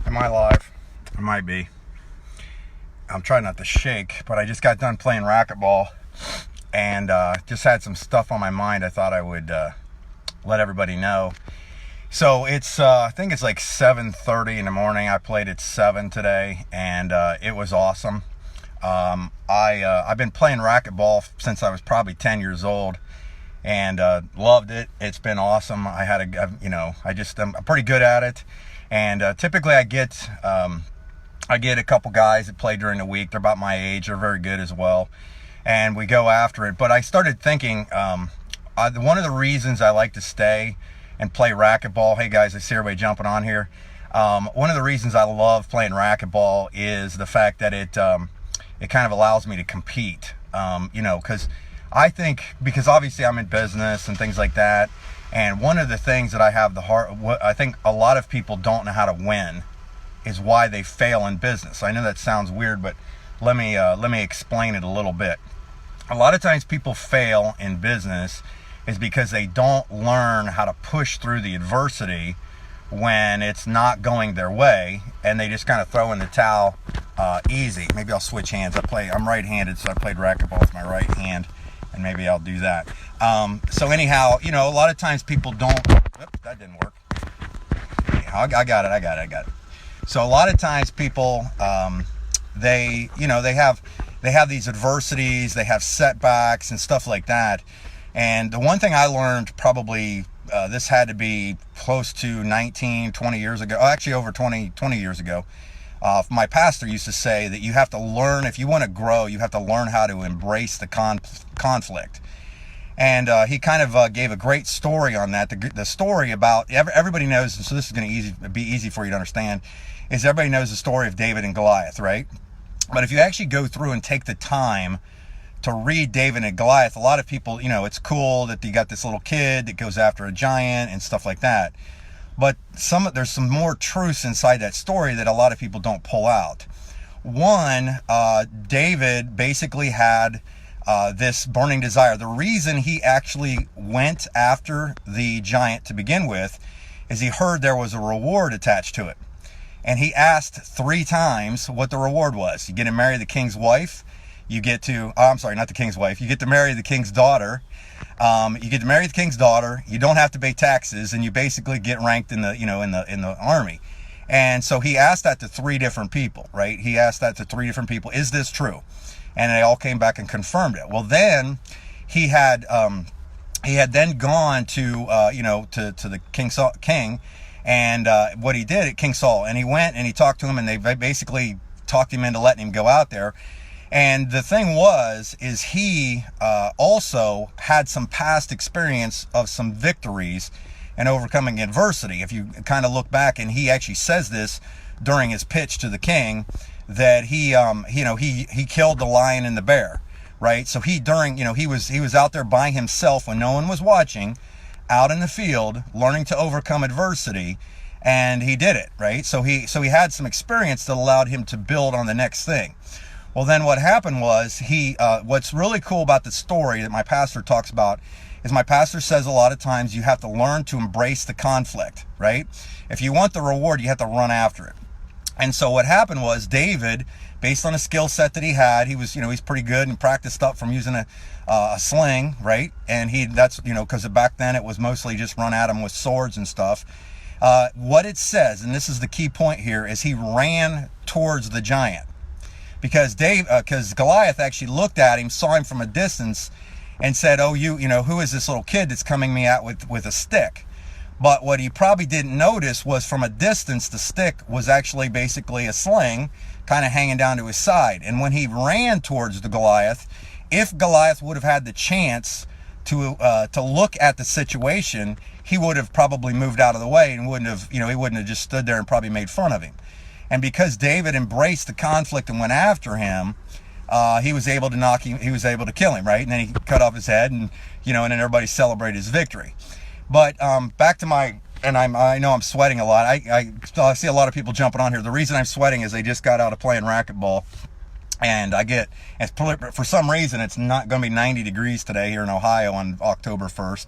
Am I live? I might be. I'm trying not to shake, but I just got done playing racquetball and just had some stuff on my mind I thought I would let everybody know. So it's, I think it's like 7:30 in the morning. I played at 7 today, and it was awesome. I've been playing racquetball since I was probably 10 years old, and loved it. It's been awesome. I'm pretty good at it. And typically I get a couple guys that play during the week. They're about my age. They're very good as well. And we go after it. But I started thinking, one of the reasons I like to stay and play racquetball, hey guys, I see everybody jumping on here. One of the reasons I love playing racquetball is the fact that it kind of allows me to compete. Because obviously I'm in business and things like that. And one of the things that I have I think a lot of people don't know how to win is why they fail in business. I know that sounds weird, but let me explain it a little bit. A lot of times people fail in business is because they don't learn how to push through the adversity when it's not going their way, and they just kind of throw in the towel easy. Maybe I'll switch hands. I'm right-handed, so I played racquetball with my right hand, and maybe I'll do that. So anyhow, a lot of times people don't. Oops, that didn't work. Anyhow, I got it. So a lot of times people, they have these adversities, they have setbacks and stuff like that. And the one thing I learned probably, this had to be close to 19, 20 years ago, actually over 20 years ago. My pastor used to say that you have to learn, if you want to grow, you have to learn how to embrace the conflict. And he kind of gave a great story on that. The story about, everybody knows, so this is going to be easy for you to understand, is everybody knows the story of David and Goliath, right? But if you actually go through and take the time to read David and Goliath, a lot of people, it's cool that you got this little kid that goes after a giant and stuff like that. But there's some more truths inside that story that a lot of people don't pull out. One, David basically had this burning desire. The reason he actually went after the giant to begin with is he heard there was a reward attached to it. And he asked 3 times what the reward was. You get to marry the king's wife. You get to, not the king's wife. You get to marry the king's daughter. You get to marry the king's daughter. You don't have to pay taxes, and you basically get ranked in the army. And so he asked that to 3 different people, right? He asked that to 3 different people. Is this true? And they all came back and confirmed it. Well, then he had then gone to the king, and what he did at King Saul, and he went and he talked to him, and they basically talked him into letting him go out there. And the thing is he also had some past experience of some victories and overcoming adversity. If you kind of look back, and he actually says this during his pitch to the king, that he killed the lion and the bear, right? So he was out there by himself when no one was watching, out in the field, learning to overcome adversity, and he did it, right? So he had some experience that allowed him to build on the next thing. Well, then what happened was what's really cool about the story that my pastor talks about is my pastor says a lot of times you have to learn to embrace the conflict, right? If you want the reward, you have to run after it. And so what happened was David, based on a skill set that he had, he's pretty good and practiced up from using a sling, right? And because back then it was mostly just run at him with swords and stuff. What it says, and this is the key point here, is he ran towards the giant. Because Goliath actually looked at him, saw him from a distance, and said, "Oh, who is this little kid that's coming me at with a stick?" But what he probably didn't notice was from a distance, the stick was actually basically a sling, kind of hanging down to his side. And when he ran towards the Goliath, if Goliath would have had the chance to look at the situation, he would have probably moved out of the way and he wouldn't have just stood there and probably made fun of him. And because David embraced the conflict and went after him, he was able to kill him, right? And then he cut off his head, and then everybody celebrated his victory. But back to I know I'm sweating a lot. I see a lot of people jumping on here. The reason I'm sweating is they just got out of playing racquetball, and for some reason it's not going to be 90 degrees today here in Ohio on October 1st.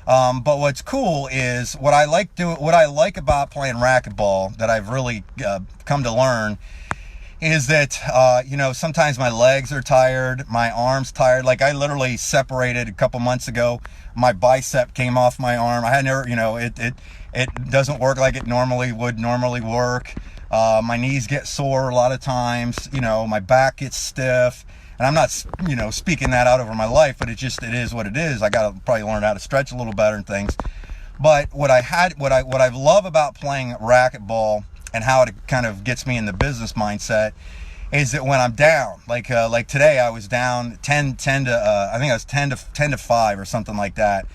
But what's cool is what I like about playing racquetball that I've really come to learn is that, sometimes my legs are tired, my arms tired. Like I literally separated a couple months ago. My bicep came off my arm. I had never, it doesn't work like it normally work. My knees get sore a lot of times. My back gets stiff. And I'm not, speaking that out over my life, but it is what it is. I got to probably learn how to stretch a little better and things. But what I love about playing racquetball and how it kind of gets me in the business mindset is that when I'm down, like today I was down 10 to, I think I was 10 to 5 or something like that.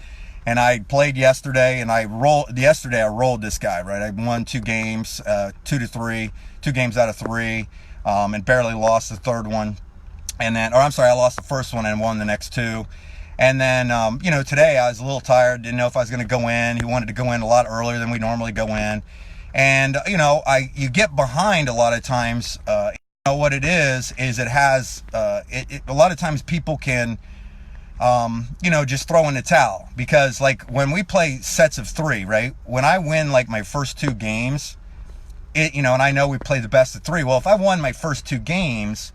And I played yesterday and I rolled this guy, right? I won 2 games, 2 games out of 3, and barely lost the third one. And then, I lost the first one and won the next 2. And then, today I was a little tired, didn't know if I was going to go in. He wanted to go in a lot earlier than we normally go in. And, you get behind a lot of times. What it is it has, a lot of times people can, just throw in the towel. Because, like, when we play sets of 3, right? When I win, like, my first 2 games, and I know we play the best of 3. Well, if I won my first 2 games,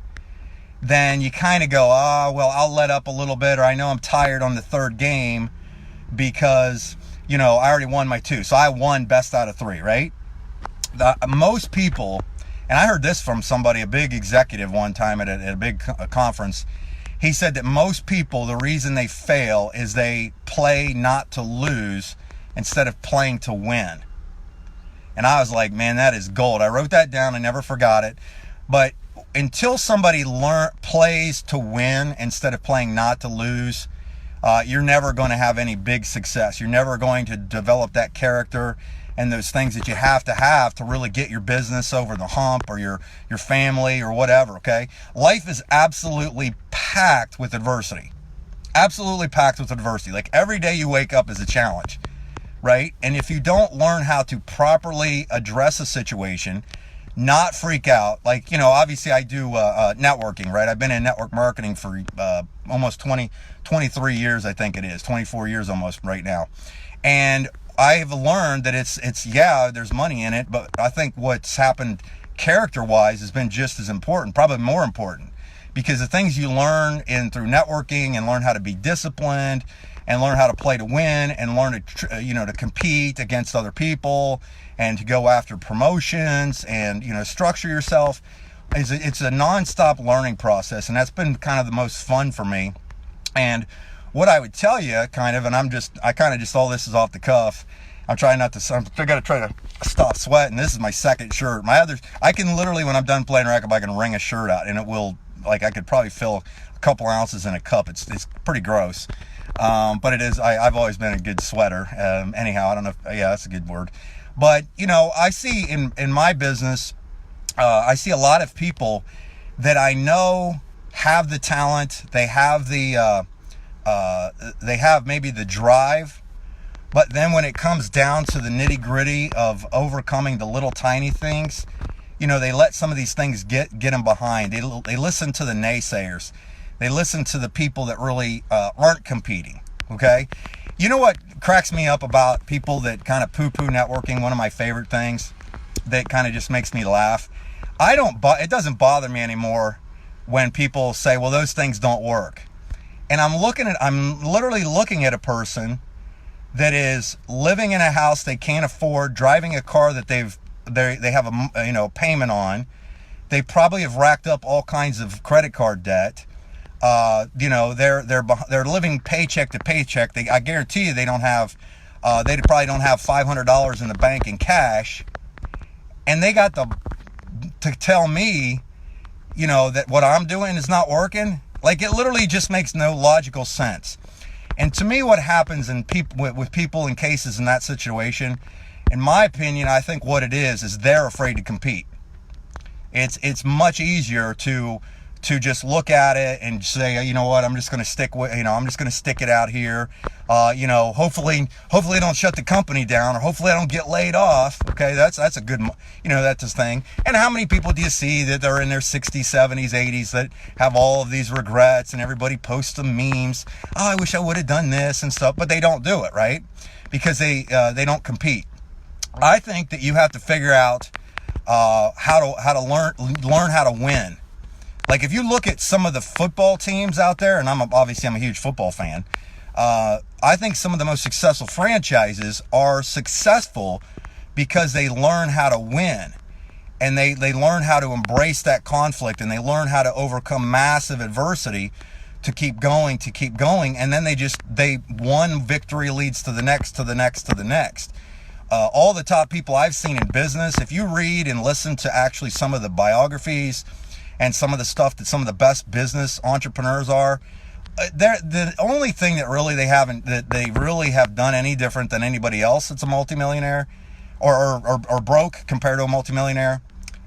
then you kind of go, I'll let up a little bit, or I know I'm tired on the 3rd game because, I already won my 2. So I won best out of 3, right? Most people, and I heard this from somebody, a big executive one time at a big conference. He said that most people, the reason they fail is they play not to lose instead of playing to win. And I was like, man, that is gold. I wrote that down. I never forgot it. But until somebody plays to win instead of playing not to lose, you're never going to have any big success. You're never going to develop that character and those things that you have to really get your business over the hump, or your family, or whatever, okay? Life is absolutely packed with adversity. Absolutely packed with adversity. Like every day you wake up is a challenge, right? And if you don't learn how to properly address a situation, not freak out, like, obviously I do networking, right? I've been in network marketing for almost 23 years, I think it is, 24 years almost right now. And I've learned that it's there's money in it, but I think what's happened character-wise has been just as important, probably more important, because the things you learn through networking and learn how to be disciplined and learn how to play to win and learn to compete against other people and to go after promotions and, structure yourself. It's a nonstop learning process. And that's been kind of the most fun for me. And what I would tell you kind of, and I kind of just, all this is off the cuff. I got to try to stop sweating. This is my second shirt. I can literally, when I'm done playing racquetball, I can wring a shirt out and it will, like, I could probably fill a couple ounces in a cup. It's pretty gross. But it is, I've always been a good sweater. Anyhow, I don't know that's a good word. But, I see in my business, I see a lot of people that I know have the talent. They have maybe the drive, but then when it comes down to the nitty gritty of overcoming the little tiny things, they let some of these things get them behind. They listen to the naysayers. They listen to the people that really aren't competing, okay? You know what cracks me up about people that kind of poo-poo networking? One of my favorite things that kind of just makes me laugh. It doesn't bother me anymore when people say, well, those things don't work. And I'm literally looking at a person that is living in a house they can't afford, driving a car that they have a payment on. They probably have racked up all kinds of credit card debt. They're living paycheck to paycheck. I guarantee you they probably don't have $500 in the bank in cash, and they got to tell me, that what I'm doing is not working. Like, it literally just makes no logical sense. And to me, what happens with people in cases in that situation, in my opinion, I think what it is they're afraid to compete. It's much easier to to just look at it and say, you know what, I'm just going to stick with, I'm just going to stick it out here. Hopefully I don't shut the company down, or hopefully I don't get laid off. Okay, that's a good, that's his thing. And how many people do you see that are in their 60s, 70s, 80s that have all of these regrets, and everybody posts the memes? Oh, I wish I would have done this and stuff, but they don't do it, right? Because they don't compete. I think that you have to figure out how to learn how to win. Like, if you look at some of the football teams out there, and I'm a huge football fan, I think some of the most successful franchises are successful because they learn how to win, and they learn how to embrace that conflict, and they learn how to overcome massive adversity to keep going, and then one victory leads to the next, to the next, to the next. All the top people I've seen in business, if you read and listen to actually some of the biographies and some of the stuff that some of the best business entrepreneurs are, the only thing that they really have done any different than anybody else that's a multimillionaire or broke compared to a multimillionaire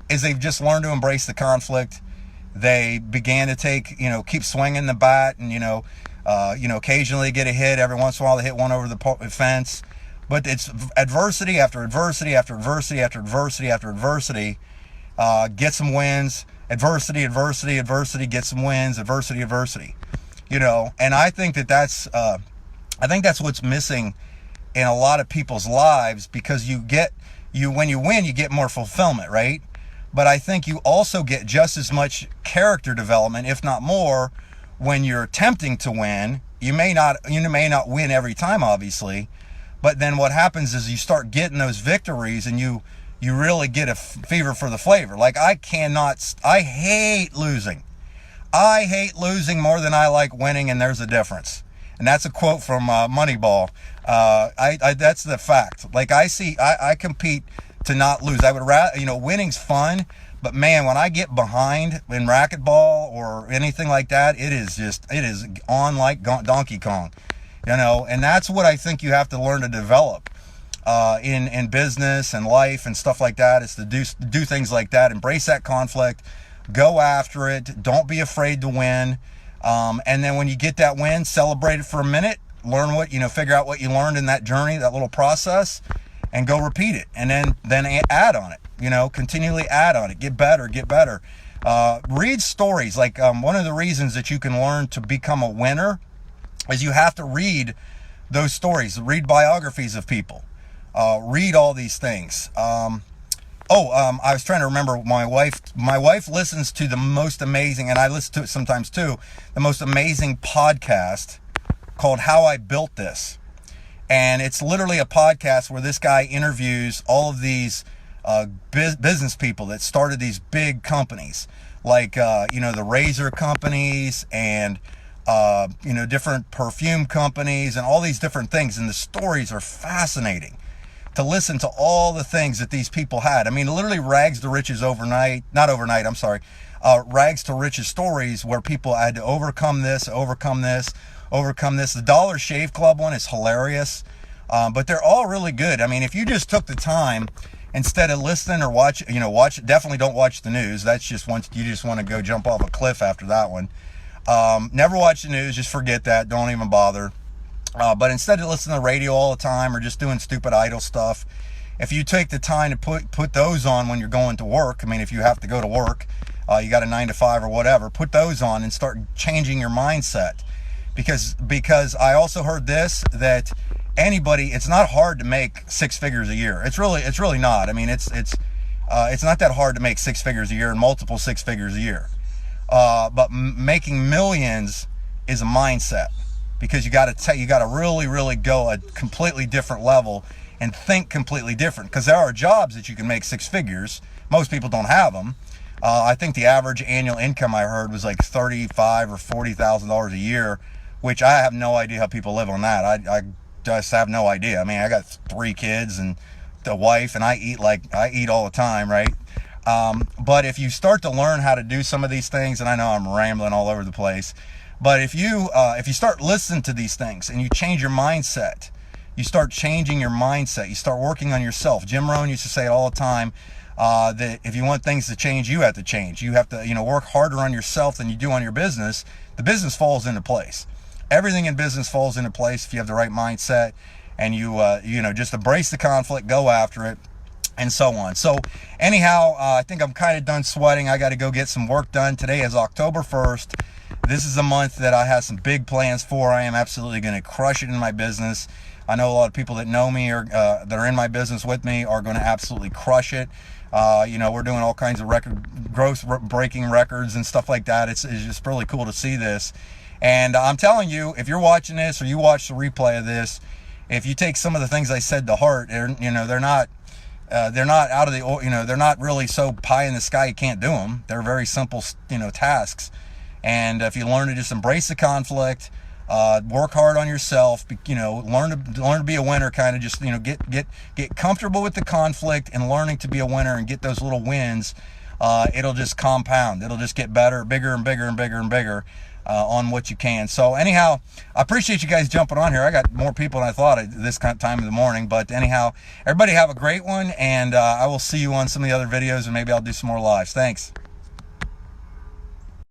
is they've just learned to embrace the conflict. They began to keep swinging the bat, and occasionally get a hit. Every once in a while they hit one over the fence, but it's adversity after adversity after adversity after adversity after adversity. Get some wins. Adversity, get some wins, adversity. And I think that's what's missing in a lot of people's lives, because when you win, you get more fulfillment, right? But I think you also get just as much character development, if not more, when you're attempting to win. You may not win every time, obviously, but then what happens is you start getting those victories, and you really get a fever for the flavor. Like, I hate losing. I hate losing more than I like winning, and there's a difference. And that's a quote from Moneyball. That's the fact. Like, I compete to not lose. I would rather, winning's fun, but man, when I get behind in racquetball or anything like that, it is on like Donkey Kong, and that's what I think you have to learn to develop. In business and life and stuff like that, is to do things like that. Embrace that conflict, go after it, don't be afraid to win, and then when you get that win, celebrate it for a minute, figure out what you learned in that journey, that little process, and go repeat it, and then add on it, continually add on it, get better. Read stories. Like, one of the reasons that you can learn to become a winner is you have to read those stories, read biographies of people. Read all these things. I was trying to remember, my wife listens to the most amazing, and I listen to it sometimes too, the most amazing podcast called How I Built This. And it's literally a podcast where this guy interviews all of these business people that started these big companies, like the razor companies and different perfume companies and all these different things. And the stories are fascinating to listen to, all the things that these people had. I mean, literally rags to riches rags to riches stories where people had to overcome this. The Dollar Shave Club one is hilarious, but they're all really good. I mean, if you just took the time, instead of listening or watch, definitely don't watch the news. That's just once you just want to go jump off a cliff after that one. Never watch the news. Just forget that. Don't even bother. But instead of listening to the radio all the time or just doing stupid idle stuff, if you take the time to put those on when you're going to work, I mean, if you have to go to work, you got a 9 to 5 or whatever, put those on and start changing your mindset. Because I also heard this, that it's not hard to make 6 figures a year. It's really not. I mean, it's not that hard to make 6 figures a year and multiple 6 figures a year. But making millions is a mindset, because you got to really go a completely different level and think completely different. Because there are jobs that you can make 6 figures. Most people don't have them. I think the average annual income I heard was like $35,000 or $40,000 a year, which I have no idea how people live on that. I just have no idea. I mean, I got 3 kids and the wife, and I eat all the time, right? But if you start to learn how to do some of these things, and I know I'm rambling all over the place, but if you start listening to these things and you change your mindset, you start changing your mindset, you start working on yourself. Jim Rohn used to say it all the time. that if you want things to change, you have to change. You have to, you know, work harder on yourself than you do on your business. The business falls into place. Everything in business falls into place if you have the right mindset and you know, just embrace the conflict, go after it, and so on. So anyhow, I think I'm kind of done sweating. I got to go get some work done. Today is October 1st. This is a month that I have some big plans for. I am absolutely going to crush it in my business. I know a lot of people that know me or that are in my business with me are going to absolutely crush it. You know, we're doing all kinds of growth breaking records and stuff like that. It's just really cool to see this. And I'm telling you, if you're watching this or you watch the replay of this, if you take some of the things I said to heart, you know, they're not out of the, you know, they're not really so pie in the sky you can't do them. They're very simple, you know, tasks. And if you learn to just embrace the conflict, work hard on yourself, you know, learn to be a winner, kind of just, you know, get comfortable with the conflict and learning to be a winner and get those little wins, it'll just compound. It'll just get better, bigger and bigger and bigger and bigger on what you can. So anyhow, I appreciate you guys jumping on here. I got more people than I thought at this kind of time of the morning. But anyhow, everybody have a great one, and I will see you on some of the other videos, and maybe I'll do some more lives. Thanks.